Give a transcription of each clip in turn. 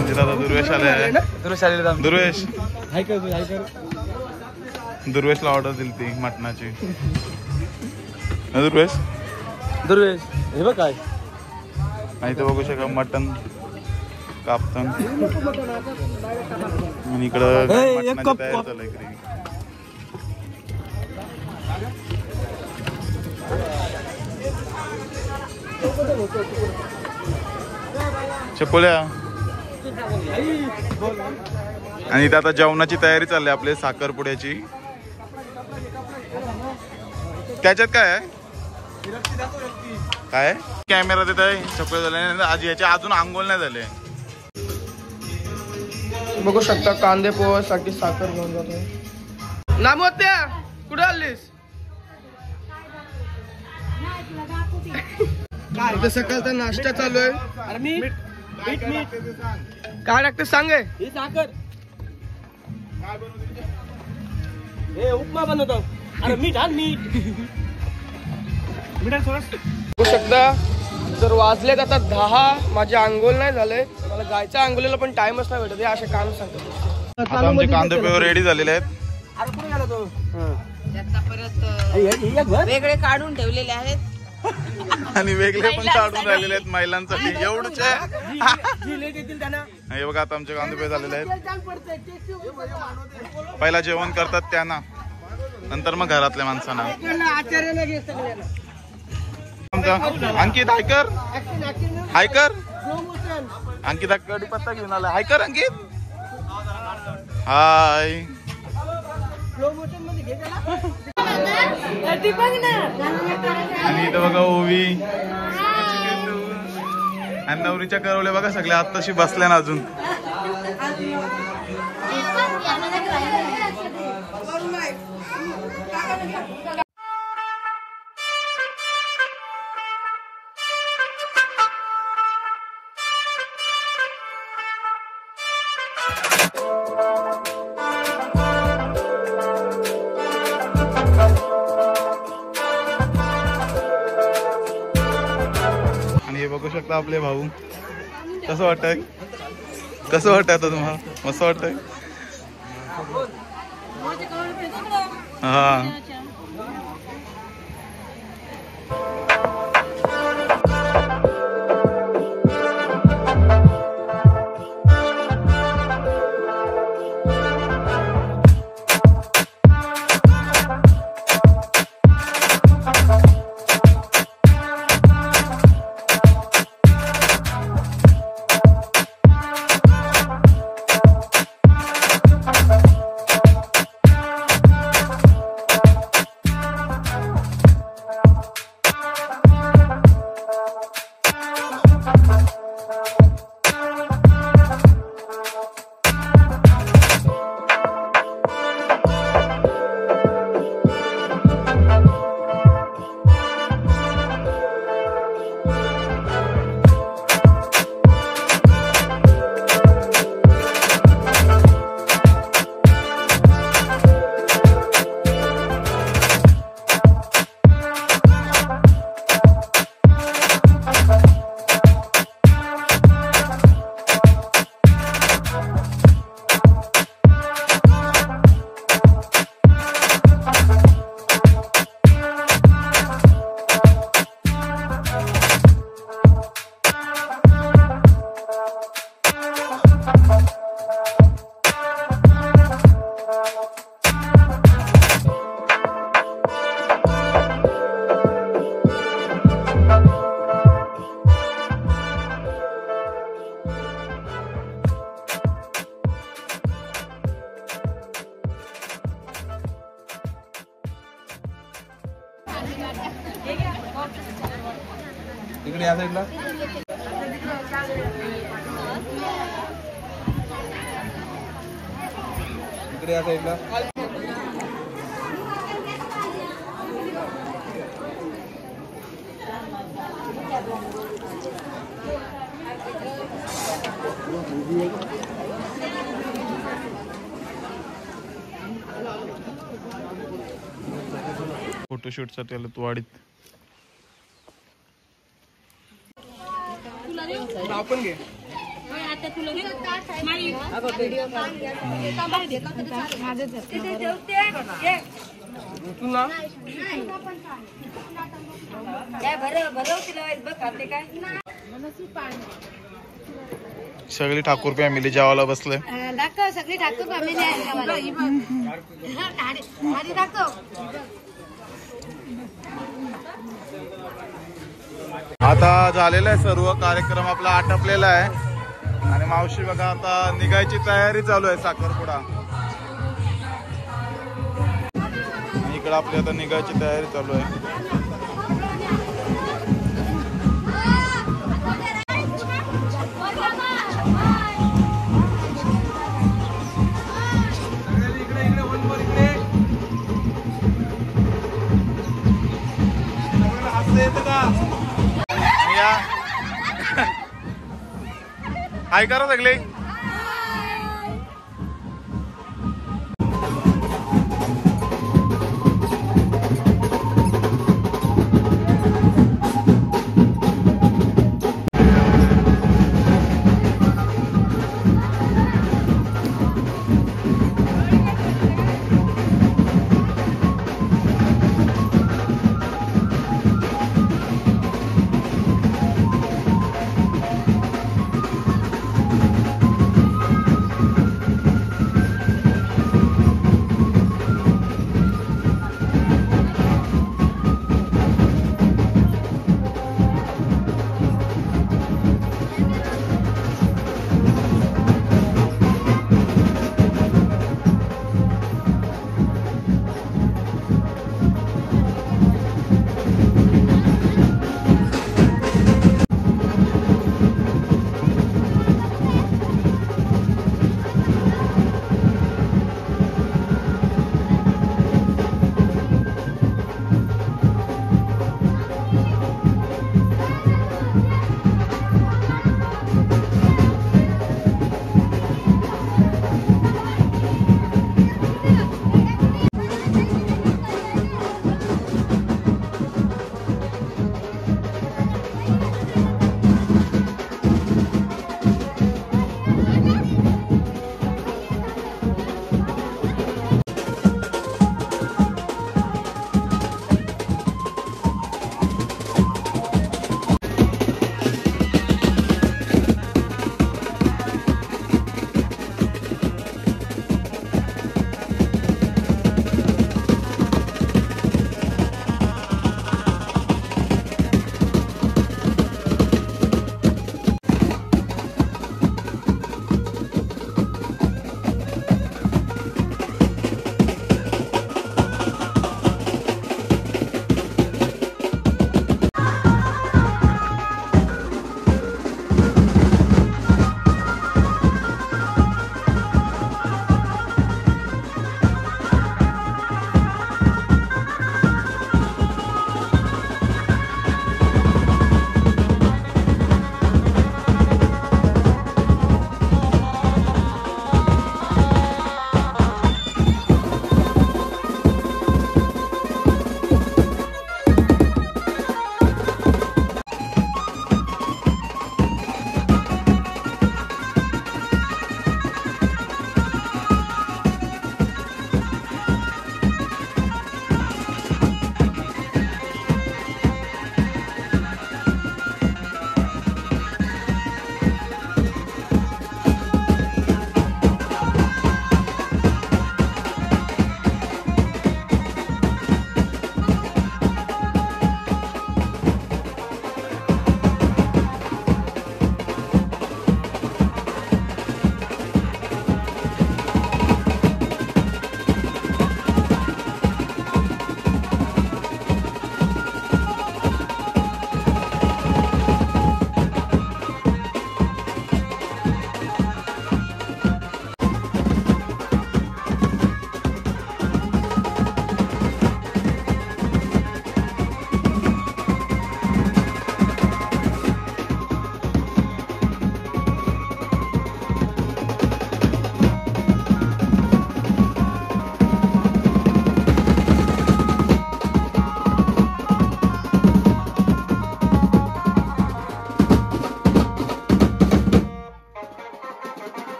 आमचे दादा दुर्वेश आले आहे. दुर्वेश दुर्वेशला ऑर्डर दिली ती मटणाची. दुर्वेश हे बघ काय आणि ते बघू शका मटण कापतन आणि इकडं मटणाची तयारी चालू आहे. चपोल्या आणि इथे आता जेवणाची तयारी चालली आपली साखरपुड्याची. त्याच्यात काय आहे काय कॅमेरा देत आहे. चपोळे झाले आज याच्या अजून आंघोळ नाही झाले. बघू शकता कांदे पोहासाठी साखर घेऊन जातो. नामोत्या कुठे आलीस? इथं सकाळचा नाश्ता चालू आहे. मीठ काय लागतं सांग. साखर हे उपमा बनवतो. अरे मीठ आण मीठ बघू शकता जर वाजले आता 10. माझे आंघोळ नाही झाले. मला जायचं आंघोळीला पण टाइमच नाही भेटत. असे काम सांगतो. आमचे कांदे पोहे रेडी झालेले आहेत. वेगळे काढून ठेवलेले आहेत आणि वेगळे पण काढून राहिलेले आहेत महिलांसाठी. एवढंच हे बघा आता आमचे कांदे पोहे झालेले आहेत. पहिला जेवण करतात त्यांना नंतर मग घरातल्या माणसांना. अंकित हायकर हायकर अंकित कडीपत्ता घेऊन आला. हायकर अंकित हाय. आणि इथं बघा ओवी आणि नवरीच्या करवल्या बघा सगळ्या आत्ताशी बसल्या ना अजून. बघू शकता आपले भाऊ. कसं वाटतंय आता तुम्हाला? मस्त वाटतंय. हा इकडे या साईडला इकडे या साईडला फोटोशूट साठी आलो तू वाडीत. आपण घे पुन्हा सगळी ठाकूर फॅमिली जेवायला बसले. दाखव सगळी ठाकूर फॅमिली आहे दाखव. आता झालेला आहे सर्व कार्यक्रम आपला आटपलेला आहे आणि मावशी बघा आता निघायची तयारी चालू आहे साखरपुडा. इकडे आपली आता निघायची तयारी चालू आहे. हाय करा सगळे.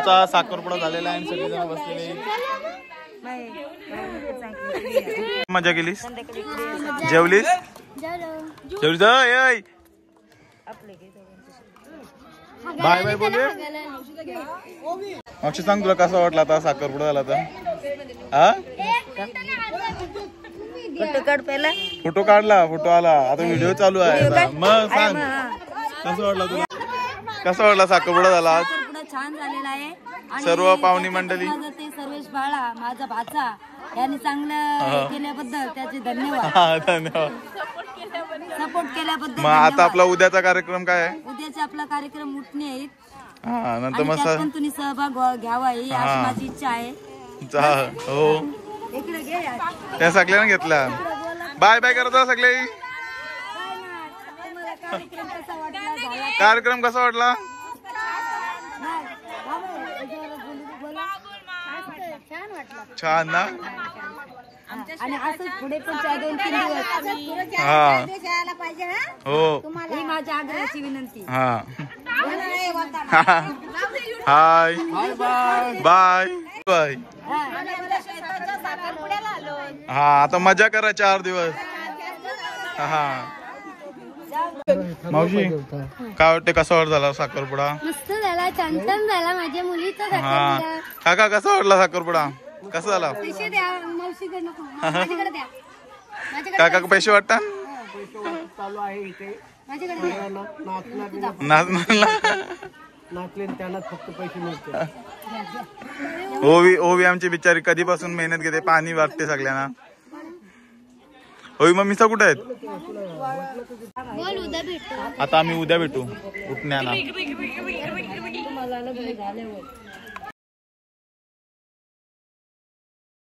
आमचा साखरपुडा झालेला आहे आणि सगळेजण बसलेले. मजा केलीस? जेवलीस? जेवलीस? अय बाय बाय बोलूया. मावशी सांग तुला कसा वाटला आता साखरपुडा झाला तर? हा फोटो काढला, फोटो आला, आता व्हिडिओ चालू आहे. मग सांग कसं वाटला तुला? कसा वाटला साखरपुडा झाला आज? छान झालेला आहे. सर्व पाहुणी मंडळी, ते सर्वेश बाळा माझा भाचा यांनी चांगलं केल्याबद्दल त्याचे धन्यवाद. धन्यवाद. सपोर्ट केल्याबद्दल मग आता आपला उद्याचा कार्यक्रम काय आहे? उद्याचे आपला कार्यक्रम उठणे आहेत. हा नंतर आणि मस्त त्यात पण तुम्ही सहभाग घ्यावा ही अशी माझी इच्छा आहे. हो इकडे घे यार. त्या सगळ्यांना घेतल्या. बाय बाय करत सगळे. कार्यक्रम कसा वाटला झाला? कार्यक्रम कसा वाटला? छान वाटलं. छान ना. आणि असंच पुढे पण 2-3 दिवस हा यायला पाहिजे हा हो ही माझ्या आग्रहाची विनंती. हा हाय बाय बाय. हा आता मजा करा 4 दिवस. हा मावशी काय वाटते कसा वाट झाला साखरपुडा? मस्त झाला, छान छान झाला. माझ्या मुलीचा हा काका कसा वाटला साखरपुडा? कसा झाला? पैसे द्या मावशीकडे, नको माझ्याकडे द्या. काका पैसे वाटता? चालू आहे इथे माझ्याकडे द्या. नाचले त्यांना फक्त पैसे मिळते. ओवी ओवी आमची बिचारी कधीपासून मेहनत घेते, पाणी वाटते सगळ्यांना. ओवी मम्मीचा कुठे आहेत? बोल उद्या भेटू. आता आम्ही उद्या भेटू उठण्याला.